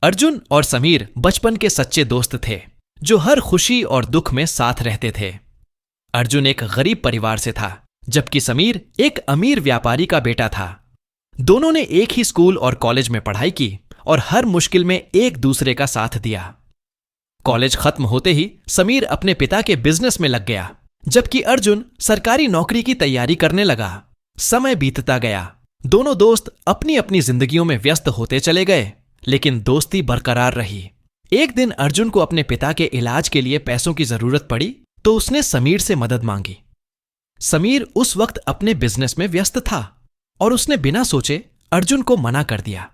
अर्जुन और समीर बचपन के सच्चे दोस्त थे जो हर खुशी और दुख में साथ रहते थे। अर्जुन एक गरीब परिवार से था, जबकि समीर एक अमीर व्यापारी का बेटा था। दोनों ने एक ही स्कूल और कॉलेज में पढ़ाई की और हर मुश्किल में एक दूसरे का साथ दिया। कॉलेज खत्म होते ही समीर अपने पिता के बिजनेस में लग गया, जबकि अर्जुन सरकारी नौकरी की तैयारी करने लगा। समय बीतता गया, दोनों दोस्त अपनी अपनी जिंदगियों में व्यस्त होते चले गए, लेकिन दोस्ती बरकरार रही। एक दिन अर्जुन को अपने पिता के इलाज के लिए पैसों की जरूरत पड़ी तो उसने समीर से मदद मांगी। समीर उस वक्त अपने बिजनेस में व्यस्त था और उसने बिना सोचे अर्जुन को मना कर दिया।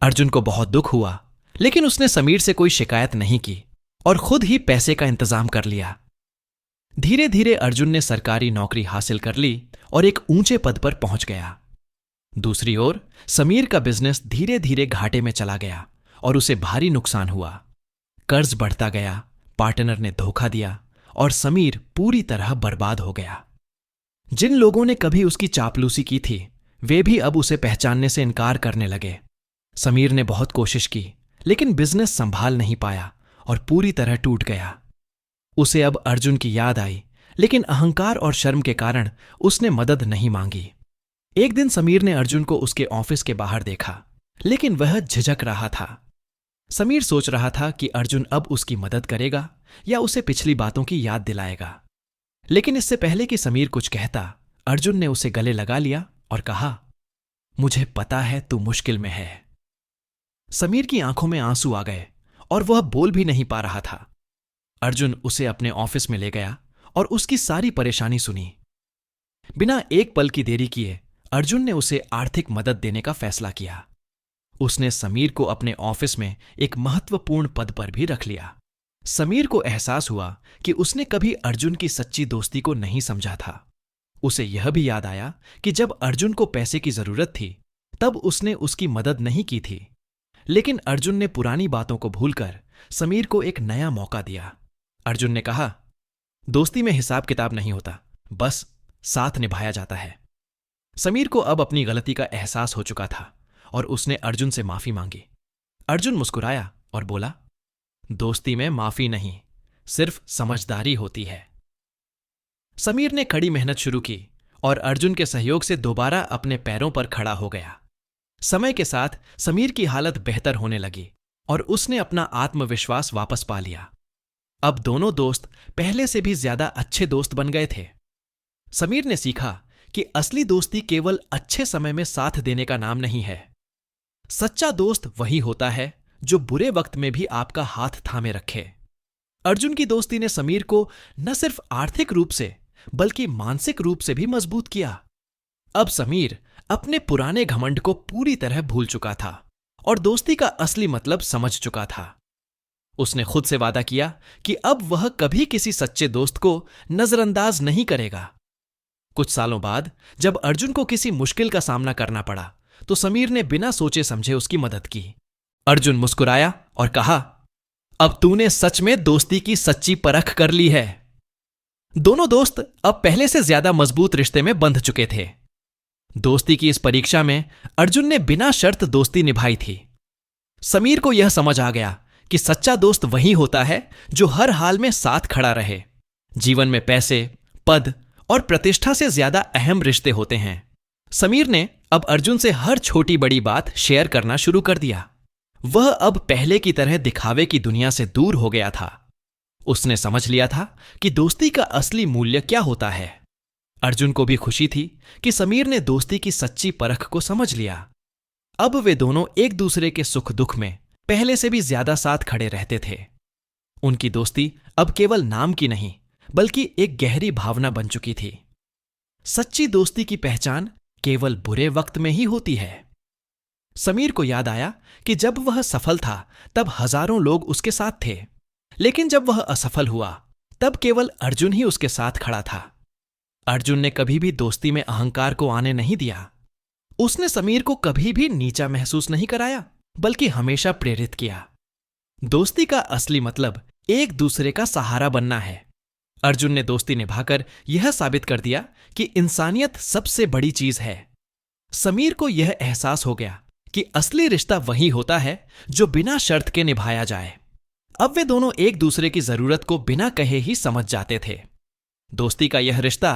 अर्जुन को बहुत दुख हुआ, लेकिन उसने समीर से कोई शिकायत नहीं की और खुद ही पैसे का इंतजाम कर लिया। धीरे धीरे अर्जुन ने सरकारी नौकरी हासिल कर ली और एक ऊंचे पद पर पहुंच गया। दूसरी ओर समीर का बिजनेस धीरे धीरे घाटे में चला गया और उसे भारी नुकसान हुआ। कर्ज बढ़ता गया, पार्टनर ने धोखा दिया और समीर पूरी तरह बर्बाद हो गया। जिन लोगों ने कभी उसकी चापलूसी की थी, वे भी अब उसे पहचानने से इनकार करने लगे। समीर ने बहुत कोशिश की, लेकिन बिजनेस संभाल नहीं पाया और पूरी तरह टूट गया। उसे अब अर्जुन की याद आई, लेकिन अहंकार और शर्म के कारण उसने मदद नहीं मांगी। एक दिन समीर ने अर्जुन को उसके ऑफिस के बाहर देखा, लेकिन वह झिझक रहा था। समीर सोच रहा था कि अर्जुन अब उसकी मदद करेगा या उसे पिछली बातों की याद दिलाएगा। लेकिन इससे पहले कि समीर कुछ कहता, अर्जुन ने उसे गले लगा लिया और कहा, मुझे पता है तू मुश्किल में है। समीर की आंखों में आंसू आ गए और वह बोल भी नहीं पा रहा था। अर्जुन उसे अपने ऑफिस में ले गया और उसकी सारी परेशानी सुनी। बिना एक पल की देरी किए अर्जुन ने उसे आर्थिक मदद देने का फैसला किया। उसने समीर को अपने ऑफिस में एक महत्वपूर्ण पद पर भी रख लिया। समीर को एहसास हुआ कि उसने कभी अर्जुन की सच्ची दोस्ती को नहीं समझा था। उसे यह भी याद आया कि जब अर्जुन को पैसे की जरूरत थी, तब उसने उसकी मदद नहीं की थी। लेकिन अर्जुन ने पुरानी बातों को भूलकर समीर को एक नया मौका दिया। अर्जुन ने कहा, दोस्ती में हिसाब किताब नहीं होता, बस साथ निभाया जाता है। समीर को अब अपनी गलती का एहसास हो चुका था और उसने अर्जुन से माफी मांगी। अर्जुन मुस्कुराया और बोला, दोस्ती में माफी नहीं, सिर्फ समझदारी होती है। समीर ने कड़ी मेहनत शुरू की और अर्जुन के सहयोग से दोबारा अपने पैरों पर खड़ा हो गया। समय के साथ समीर की हालत बेहतर होने लगी और उसने अपना आत्मविश्वास वापस पा लिया। अब दोनों दोस्त पहले से भी ज्यादा अच्छे दोस्त बन गए थे। समीर ने सीखा कि असली दोस्ती केवल अच्छे समय में साथ देने का नाम नहीं है। सच्चा दोस्त वही होता है जो बुरे वक्त में भी आपका हाथ थामे रखे। अर्जुन की दोस्ती ने समीर को न सिर्फ आर्थिक रूप से बल्कि मानसिक रूप से भी मजबूत किया। अब समीर अपने पुराने घमंड को पूरी तरह भूल चुका था और दोस्ती का असली मतलब समझ चुका था। उसने खुद से वादा किया कि अब वह कभी किसी सच्चे दोस्त को नजरअंदाज नहीं करेगा। कुछ सालों बाद जब अर्जुन को किसी मुश्किल का सामना करना पड़ा, तो समीर ने बिना सोचे समझे उसकी मदद की। अर्जुन मुस्कुराया और कहा, अब तूने सच में दोस्ती की सच्ची परख कर ली है। दोनों दोस्त अब पहले से ज्यादा मजबूत रिश्ते में बंध चुके थे। दोस्ती की इस परीक्षा में अर्जुन ने बिना शर्त दोस्ती निभाई थी। समीर को यह समझ आ गया कि सच्चा दोस्त वही होता है जो हर हाल में साथ खड़ा रहे। जीवन में पैसे, पद और प्रतिष्ठा से ज्यादा अहम रिश्ते होते हैं। समीर ने अब अर्जुन से हर छोटी बड़ी बात शेयर करना शुरू कर दिया। वह अब पहले की तरह दिखावे की दुनिया से दूर हो गया था। उसने समझ लिया था कि दोस्ती का असली मूल्य क्या होता है। अर्जुन को भी खुशी थी कि समीर ने दोस्ती की सच्ची परख को समझ लिया। अब वे दोनों एक दूसरे के सुख दुख में पहले से भी ज्यादा साथ खड़े रहते थे। उनकी दोस्ती अब केवल नाम की नहीं, बल्कि एक गहरी भावना बन चुकी थी। सच्ची दोस्ती की पहचान केवल बुरे वक्त में ही होती है। समीर को याद आया कि जब वह सफल था तब हजारों लोग उसके साथ थे, लेकिन जब वह असफल हुआ तब केवल अर्जुन ही उसके साथ खड़ा था। अर्जुन ने कभी भी दोस्ती में अहंकार को आने नहीं दिया। उसने समीर को कभी भी नीचा महसूस नहीं कराया, बल्कि हमेशा प्रेरित किया। दोस्ती का असली मतलब एक दूसरे का सहारा बनना है। अर्जुन ने दोस्ती निभाकर यह साबित कर दिया कि इंसानियत सबसे बड़ी चीज है। समीर को यह एहसास हो गया कि असली रिश्ता वही होता है जो बिना शर्त के निभाया जाए। अब वे दोनों एक दूसरे की जरूरत को बिना कहे ही समझ जाते थे। दोस्ती का यह रिश्ता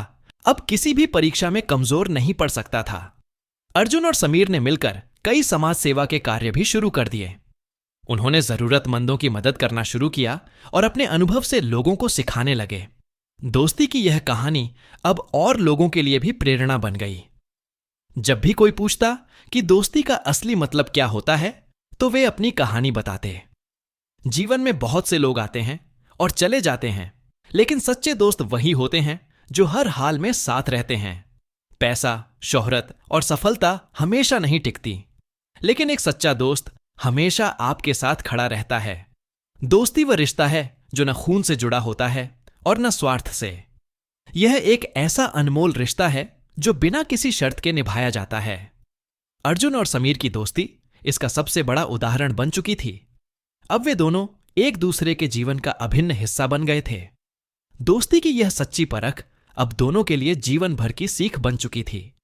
अब किसी भी परीक्षा में कमजोर नहीं पड़ सकता था। अर्जुन और समीर ने मिलकर कई समाज सेवा के कार्य भी शुरू कर दिए। उन्होंने जरूरतमंदों की मदद करना शुरू किया और अपने अनुभव से लोगों को सिखाने लगे। दोस्ती की यह कहानी अब और लोगों के लिए भी प्रेरणा बन गई। जब भी कोई पूछता कि दोस्ती का असली मतलब क्या होता है, तो वे अपनी कहानी बताते। जीवन में बहुत से लोग आते हैं और चले जाते हैं, लेकिन सच्चे दोस्त वही होते हैं जो हर हाल में साथ रहते हैं। पैसा, शोहरत और सफलता हमेशा नहीं टिकती, लेकिन एक सच्चा दोस्त हमेशा आपके साथ खड़ा रहता है। दोस्ती वह रिश्ता है जो न खून से जुड़ा होता है और न स्वार्थ से। यह एक ऐसा अनमोल रिश्ता है जो बिना किसी शर्त के निभाया जाता है। अर्जुन और समीर की दोस्ती इसका सबसे बड़ा उदाहरण बन चुकी थी। अब वे दोनों एक दूसरे के जीवन का अभिन्न हिस्सा बन गए थे। दोस्ती की यह सच्ची परख अब दोनों के लिए जीवन भर की सीख बन चुकी थी।